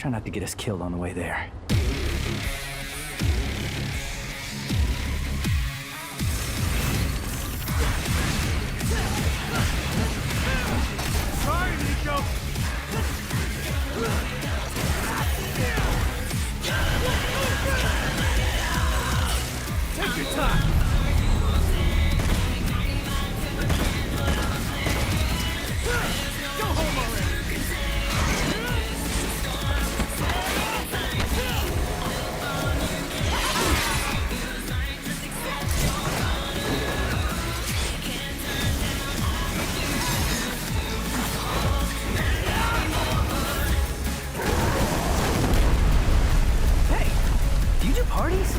Try not to get us killed on the way there. Try, Nico! Take your time! Go home already! Hey, do you do parties?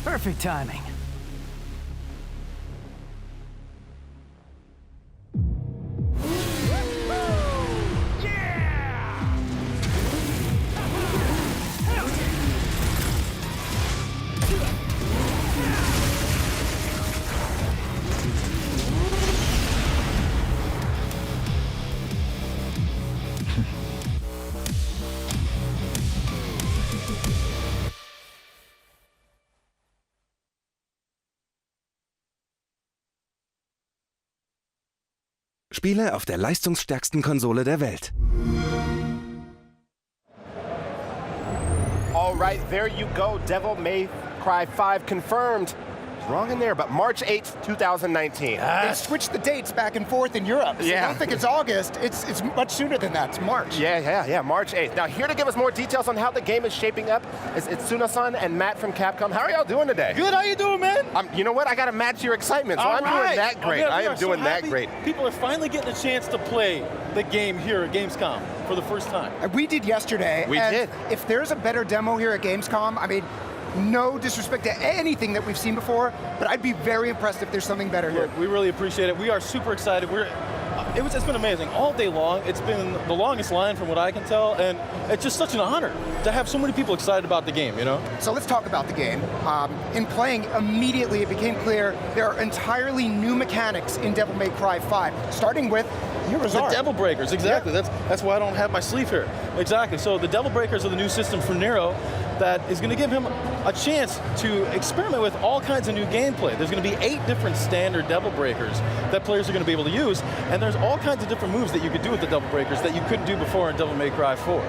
Perfect timing. Spiele auf der leistungsstärksten Konsole der Welt. All right, there you go. Devil May Cry 5 confirmed. Wrong in there, but March 8th, 2019. They switched the dates back and forth in Europe. So Yeah. I don't think it's August. It's much sooner than that. It's March. Yeah, March 8th. Now, here to give us more details on how the game is shaping up is Itsuna-san and Matt from Capcom. How are y'all doing today? Good, how you doing, man? You know what? I got to match your excitement, so All I'm right. doing that great. Oh, yeah, I we am are so doing that happy great. People are finally getting a chance to play the game here at Gamescom for the first time. We did yesterday. We and did. If there's a better demo here at Gamescom, I mean, no disrespect to anything that we've seen before, but I'd be very impressed if there's something better here. Look, we really appreciate it. We are super excited. It's been amazing. All day long, it's been the longest line from what I can tell, and it's just such an honor to have so many people excited about the game, you know? So let's talk about the game. In playing, immediately it became clear there are entirely new mechanics in Devil May Cry 5, starting with The Devil Breakers, exactly. Yeah. That's why I don't have my sleeve here. Exactly. So the Devil Breakers are the new system for Nero that is going to give him a chance to experiment with all kinds of new gameplay. There's going to be 8 different standard Devil Breakers that players are going to be able to use, and there's all kinds of different moves that you could do with the Devil Breakers that you couldn't do before in Devil May Cry 4.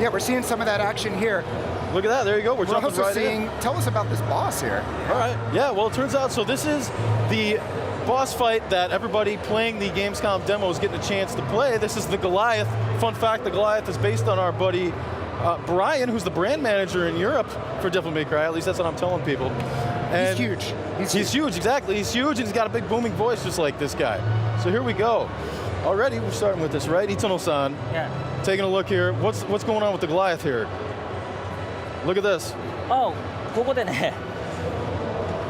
Yeah, we're seeing some of that action here. Look at that, there you go, we're jumping also right seeing, in. tell us about this boss here. All right, yeah, well it turns out, so this is the boss fight that everybody playing the Gamescom demo is getting a chance to play. This is the Goliath. Fun fact, the Goliath is based on our buddy Brian, who's the brand manager in Europe for Devil May Cry, at least that's what I'm telling people. And he's huge. He's huge, exactly. He's huge and he's got a big booming voice just like this guy. So here we go. Already we're starting with this, right? Itano-san. Yeah. Taking a look here. What's going on with the Goliath here? Look at this. Oh, ここでね、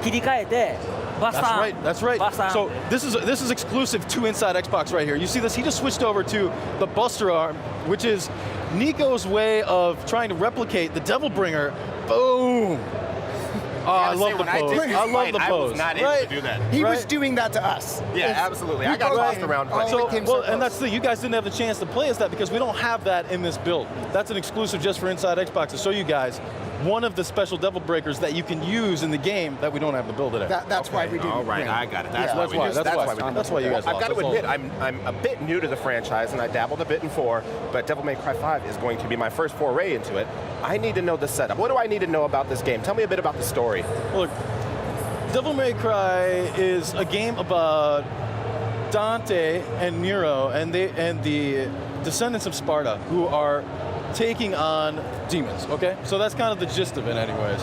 切り替えて、バスタン。 That's right. Bust down. So this is exclusive to Inside Xbox right here. You see this? He just switched over to the Buster Arm, which is Nico's way of trying to replicate the Devil Bringer. Boom! Oh, I love the pose. I love the pose. I was not able to do that. He was doing that to us. Yeah, absolutely. I got lost around. So, and that's the thing. You guys didn't have the chance to play as that because we don't have that in this build. That's an exclusive just for Inside Xbox to show you guys one of the special devil breakers that you can use in the game that we don't have the build today. That's why we didn't All right, win. I got it. That's Yeah. why we didn't. That's why you guys I've lost. got to That's all. admit, I'm a bit new to the franchise, and I dabbled a bit in 4, but Devil May Cry 5 is going to be my first foray into it. I need to know the setup. What do I need to know about this game? Tell me a bit about the story. Well, look, Devil May Cry is a game about Dante and Nero and the descendants of Sparta who are taking on demons, okay? So that's kind of the gist of it anyways.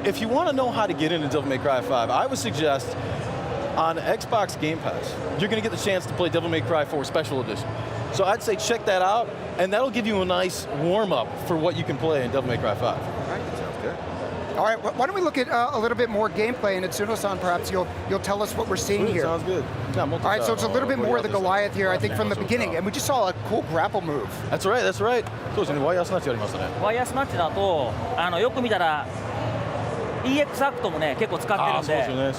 If you want to know how to get into Devil May Cry 5, I would suggest on Xbox Game Pass, you're going to get the chance to play Devil May Cry 4 Special Edition. So I'd say check that out, and that'll give you a nice warm-up for what you can play in Devil May Cry 5. All right, that sounds good. All right, why don't we look at a little bit more gameplay, and Itsuno-san, perhaps you'll tell us what we're seeing here. Sounds good. All right, so it's a little bit more of the Goliath here, I think, from the beginning, and we just saw a cool grapple move. That's right, that's right. そうですね、ワイヤースナッチやりましたね。ワイヤースナッチだとよく見たら EX アクトもね結構使ってるんで。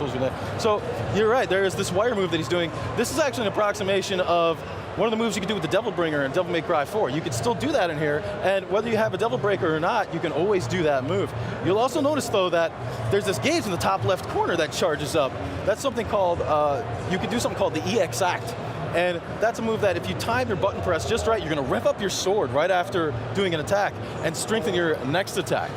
So you're right. There is this wire move that he's doing. This is actually an approximation of one of the moves you can do with the Devil Bringer in Devil May Cry 4. You can still do that in here, and whether you have a Devil Breaker or not, you can always do that move. You'll also notice, though, that there's this gauge in the top left corner that charges up. That's something called, you can do something called the EX Act. And that's a move that if you time your button press just right, you're going to rev up your sword right after doing an attack and strengthen your next attack.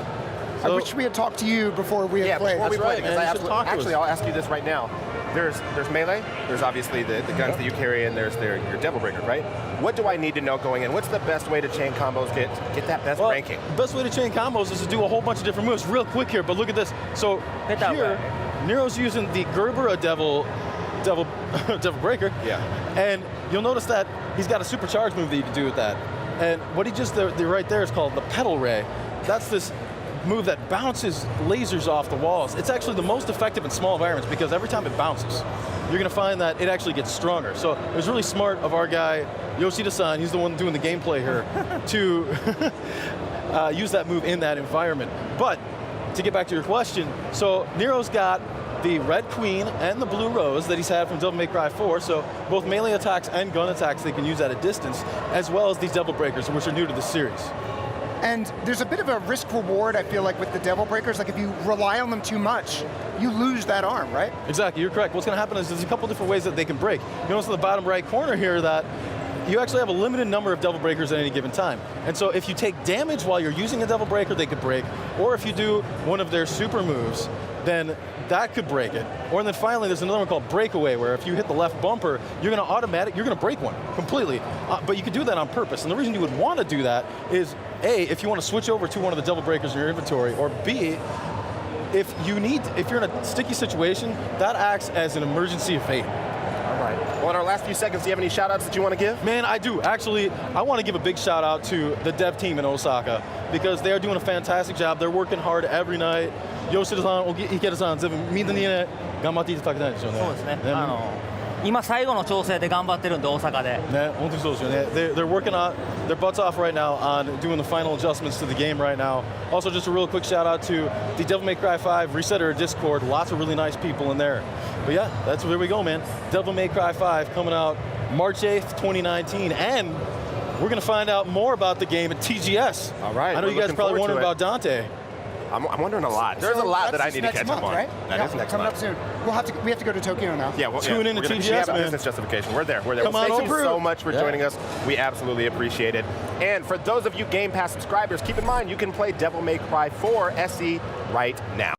I wish we had talked to you before we had played. Before we That's played, right, man. You should talk to us. actually, I'll ask you this right now. There's melee, there's obviously the guns that you carry, and there's your Devil Breaker, right? What do I need to know going in? What's the best way to chain combos, get that best ranking? The best way to chain combos is to do a whole bunch of different moves. Real quick here, but look at this. So here, Nero's using the Gerbera Devil Breaker. Yeah. And you'll notice that he's got a supercharged move that you can do with that. And what he just did right there is called the Petal Ray. That's this move that bounces lasers off the walls. It's actually the most effective in small environments because every time it bounces, you're going to find that it actually gets stronger. So it was really smart of our guy, Yoshida-san, he's the one doing the gameplay here, to use that move in that environment. But to get back to your question, so Nero's got the Red Queen and the Blue Rose that he's had from Devil May Cry 4, so both melee attacks and gun attacks they can use at a distance, as well as these Devil Breakers, which are new to the series. And there's a bit of a risk-reward, I feel like, with the Devil Breakers. Like, if you rely on them too much, you lose that arm, right? Exactly, you're correct. What's going to happen is there's a couple different ways that they can break. You notice in the bottom right corner here that you actually have a limited number of Devil Breakers at any given time. And so if you take damage while you're using a Devil Breaker, they could break. Or if you do one of their super moves, then that could break it. Or then finally, there's another one called Breakaway, where if you hit the left bumper, you're going to break one completely. But you could do that on purpose. And the reason you would want to do that is, A, if you want to switch over to one of the Devil Breakers in your inventory, or B, if you're in a sticky situation, that acts as an emergency evade. All right. Well, in our last few seconds, do you have any shout-outs that you want to give? Man, I do. Actually, I want to give a big shout out to the dev team in Osaka because they are doing a fantastic job. They're working hard every night. Yoshida-san, Ikeda-san, 全部みんなにね、頑張っていただきたいですよね。そうですね。今最後の調整で頑張ってるんで大阪で。ね、本当にそうですよね。They're working on their butts off right now on doing the final adjustments to the game right now. Also, just a real quick shout out to the Devil May Cry 5 Resetter Discord. Lots of really nice people in there. But yeah, that's where we go, man. Devil May Cry 5 coming out March 8th, 2019, and we're gonna find out more about the game at TGS. All right. I know you guys are probably wondering about Dante. I'm wondering a lot. There's a lot that I need to catch up on. Right? That is next coming month. up soon. We have to go to Tokyo now. Yeah, well, Tune in to TGS, we have a man. business justification. We're there. Come on Thank you over. so much for joining us. We absolutely appreciate it. And for those of you Game Pass subscribers, keep in mind you can play Devil May Cry 4 SE right now.